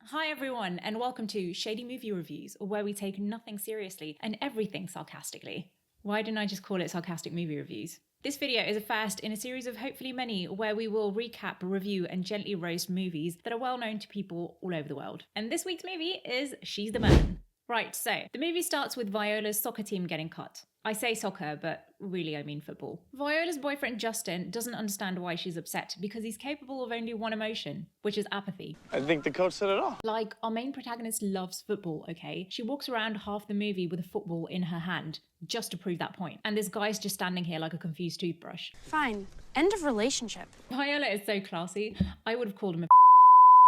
Hi everyone, and welcome to Shady Movie Reviews, where we take nothing seriously and everything sarcastically. Why didn't I just call it Sarcastic Movie Reviews? This video is a first in a series of hopefully many where we will recap, review, and gently roast movies that are well known to people all over the world. And this week's movie is She's the Man. Right, so the movie starts with Viola's soccer team getting cut. I say soccer, but really I mean football. Viola's boyfriend Justin doesn't understand why she's upset because he's capable of only one emotion, which is apathy. I think the coach said it all. Like, our main protagonist loves football, okay? She walks around half the movie with a football in her hand, just to prove that point. And this guy's just standing here like a confused toothbrush. Fine. End of relationship. Viola is so classy, I would have called him a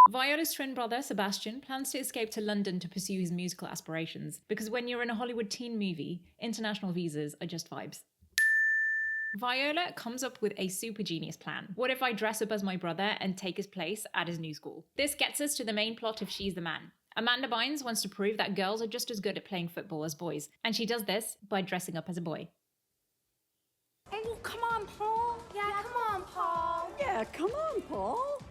Viola's twin brother, Sebastian, plans to escape to London to pursue his musical aspirations, because when you're in a Hollywood teen movie, international visas are just vibes. Viola comes up with a super genius plan. What if I dress up as my brother and take his place at his new school? This gets us to the main plot of She's the Man. Amanda Bynes wants to prove that girls are just as good at playing football as boys, and she does this by dressing up as a boy. Oh, come on, Paul. Yeah, come on, Paul. Yeah, come on, Paul.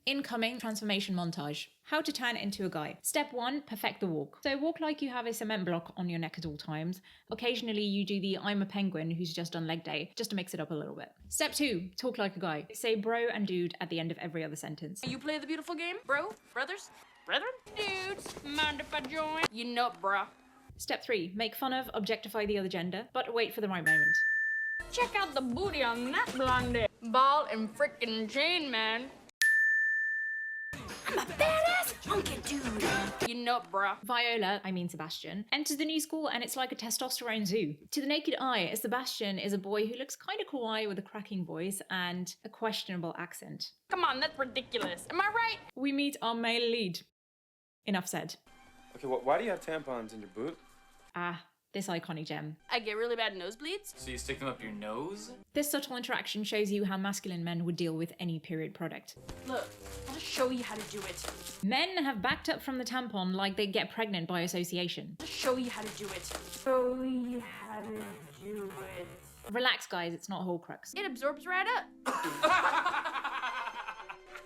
Incoming transformation montage. How to turn into a guy. Step 1, perfect the walk. So walk like you have a cement block on your neck at all times. Occasionally you do the I'm a penguin who's just on leg day, just to mix it up a little bit. Step 2, talk like a guy. Say bro and dude at the end of every other sentence. You play the beautiful game, bro? Brothers? Brethren? Dudes, mind if I join? You know, bruh. Step 3, make fun of, objectify the other gender, but wait for the right moment. Check out the booty on that blondie. Ball and frickin' chain, man. I'm a badass hunky dude. You know, bruh. Viola, I mean Sebastian, enters the new school and it's like a testosterone zoo. To the naked eye, Sebastian is a boy who looks kind of kawaii with a cracking voice and a questionable accent. Come on, that's ridiculous. Am I right? We meet our male lead. Enough said. Okay, why do you have tampons in your boot? Ah, this iconic gem. I get really bad nosebleeds. So you stick them up your nose? This subtle interaction shows you how masculine men would deal with any period product. Look, I'll just show you how to do it. Men have backed up from the tampon like they get pregnant by association. I'll show you how to do it. Show you how to do it. Relax, guys, it's not Horcrux. It absorbs right up.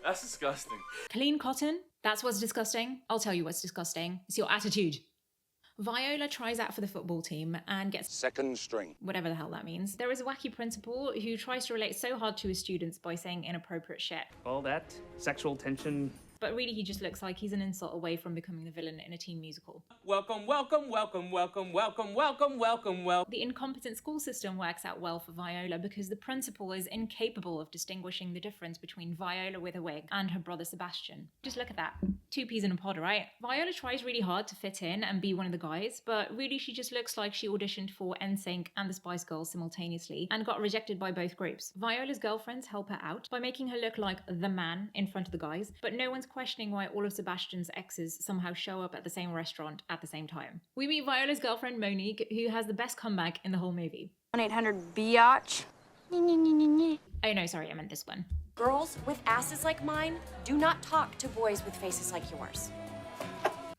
That's disgusting. Clean cotton? That's what's disgusting. I'll tell you what's disgusting. It's your attitude. Viola tries out for the football team and gets second string. Whatever the hell that means. There is a wacky principal who tries to relate so hard to his students by saying inappropriate shit. All that sexual tension. But really he just looks like he's an insult away from becoming the villain in a teen musical. Welcome, welcome, welcome, welcome, welcome, welcome, welcome, welcome. The incompetent school system works out well for Viola because the principal is incapable of distinguishing the difference between Viola with a wig and her brother Sebastian. Just look at that. 2 peas in a pod, right? Viola tries really hard to fit in and be one of the guys, but really she just looks like she auditioned for NSYNC and the Spice Girls simultaneously and got rejected by both groups. Viola's girlfriends help her out by making her look like the man in front of the guys, but no one's questioning why all of Sebastian's exes somehow show up at the same restaurant at the same time. We meet Viola's girlfriend Monique, who has the best comeback in the whole movie. 1-800-BIATCH. Oh no, sorry, I meant this one. Girls with asses like mine do not talk to boys with faces like yours.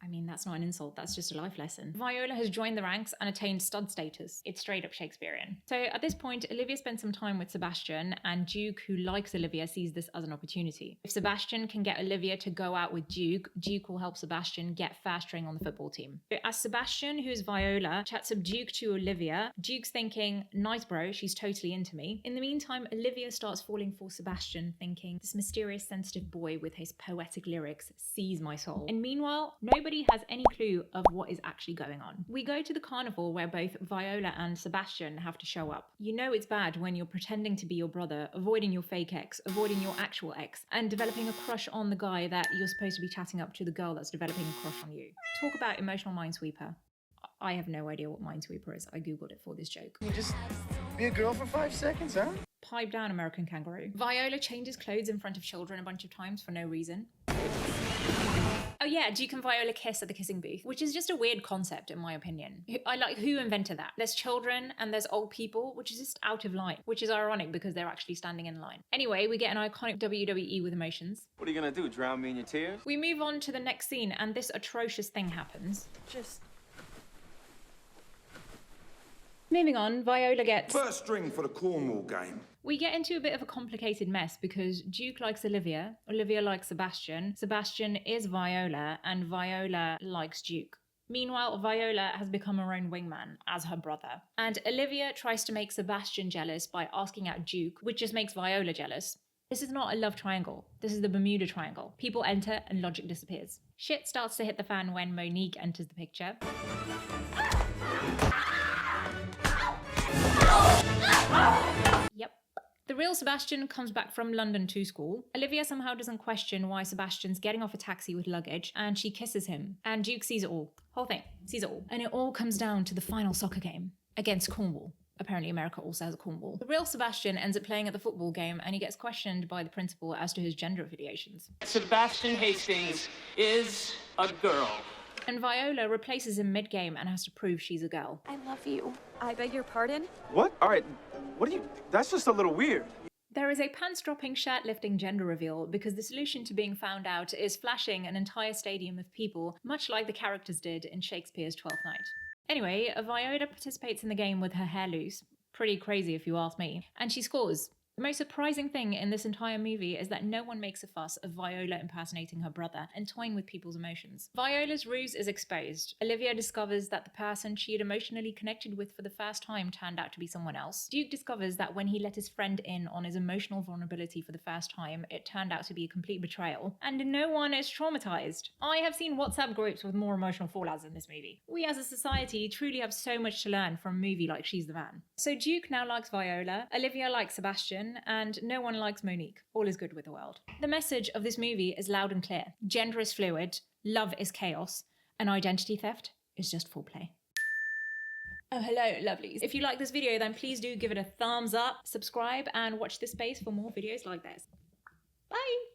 I mean, that's not an insult, that's just a life lesson. Viola has joined the ranks and attained stud status. It's straight up Shakespearean. So at this point, Olivia spends some time with Sebastian, and Duke, who likes Olivia, sees this as an opportunity. If Sebastian can get Olivia to go out with Duke, Duke will help Sebastian get first string on the football team. As Sebastian, who's Viola, chats up Duke to Olivia, Duke's thinking, nice bro, she's totally into me. In the meantime, Olivia starts falling for Sebastian, thinking, this mysterious sensitive boy with his poetic lyrics sees my soul. And meanwhile, nobody has any clue of what is actually going on. We go to the carnival where both Viola and Sebastian have to show up. You know it's bad when you're pretending to be your brother, avoiding your fake ex, avoiding your actual ex, and developing a crush on the guy that you're supposed to be chatting up to the girl that's developing a crush on you. Talk about emotional minesweeper. I have no idea what minesweeper is. I googled it for this joke. You just be a girl for 5 seconds, huh? Pipe down, American kangaroo. Viola changes clothes in front of children a bunch of times for no reason. Oh yeah, Duke and Viola kiss at the kissing booth, which is just a weird concept in my opinion. Who invented that? There's children and there's old people, which is just out of line, which is ironic because they're actually standing in line. Anyway, we get an iconic WWE with emotions. What are you gonna do, drown me in your tears? We move on to the next scene and this atrocious thing happens. Moving on, Viola gets First string for the Cornwall game. We get into a bit of a complicated mess because Duke likes Olivia, Olivia likes Sebastian, Sebastian is Viola, and Viola likes Duke. Meanwhile, Viola has become her own wingman as her brother. And Olivia tries to make Sebastian jealous by asking out Duke, which just makes Viola jealous. This is not a love triangle. This is the Bermuda Triangle. People enter and logic disappears. Shit starts to hit the fan when Monique enters the picture. Yep. The real Sebastian comes back from London to school. Olivia somehow doesn't question why Sebastian's getting off a taxi with luggage, and she kisses him. And Duke sees it all. Whole thing. Sees it all. And it all comes down to the final soccer game against Cornwall. Apparently America also has a Cornwall. The real Sebastian ends up playing at the football game and he gets questioned by the principal as to his gender affiliations. Sebastian Hastings is a girl. And Viola replaces him mid-game and has to prove she's a girl. I love you. I beg your pardon? What? All right. What are you... That's just a little weird. There is a pants-dropping, shirt-lifting gender reveal because the solution to being found out is flashing an entire stadium of people, much like the characters did in Shakespeare's Twelfth Night. Anyway, Viola participates in the game with her hair loose. Pretty crazy if you ask me. And she scores. The most surprising thing in this entire movie is that no one makes a fuss of Viola impersonating her brother and toying with people's emotions. Viola's ruse is exposed. Olivia discovers that the person she had emotionally connected with for the first time turned out to be someone else. Duke discovers that when he let his friend in on his emotional vulnerability for the first time, it turned out to be a complete betrayal. And no one is traumatized. I have seen WhatsApp groups with more emotional fallouts in this movie. We as a society truly have so much to learn from a movie like She's the Man. So Duke now likes Viola, Olivia likes Sebastian, and no one likes Monique. All is good with the world. The message of this movie is loud and clear. Gender is fluid, love is chaos, and identity theft is just foreplay. Oh, hello, lovelies. If you like this video, then please do give it a thumbs up, subscribe, and watch this space for more videos like this. Bye!